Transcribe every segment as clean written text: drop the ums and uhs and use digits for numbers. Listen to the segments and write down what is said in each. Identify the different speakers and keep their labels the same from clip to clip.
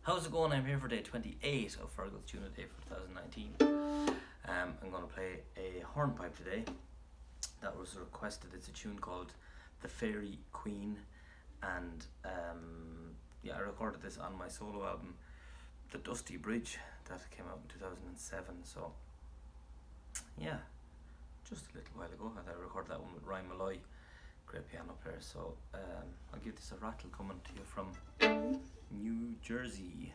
Speaker 1: How's it going? I'm here for day 28 of Fergal Tune Day for 2019. I'm going to play a hornpipe today that was requested. It's a tune called The Fairy Queen, and I recorded this on my solo album, The Dusty Bridge, that came out in 2007. So yeah, just a little while ago. I recorded that one with Ryan Malloy, great piano player. So I'll give this a rattle, coming to you from New Jersey.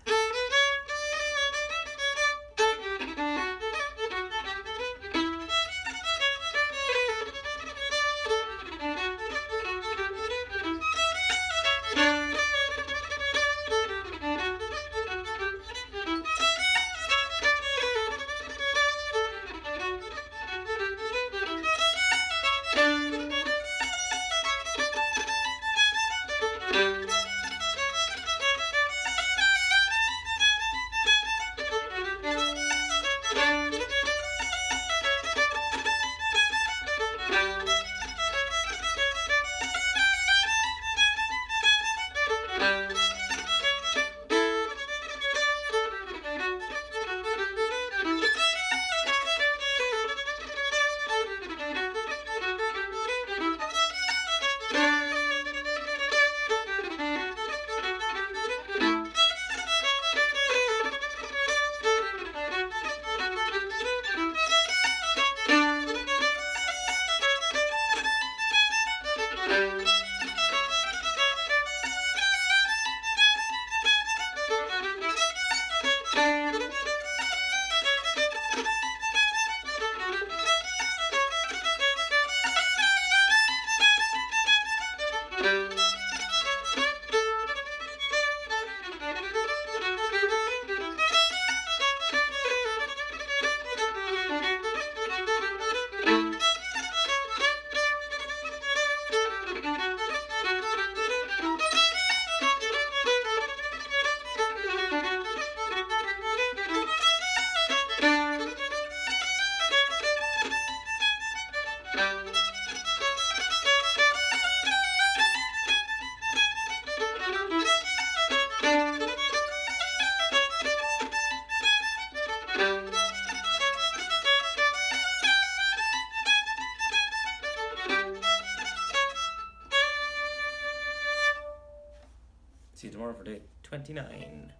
Speaker 1: See you tomorrow for day 29.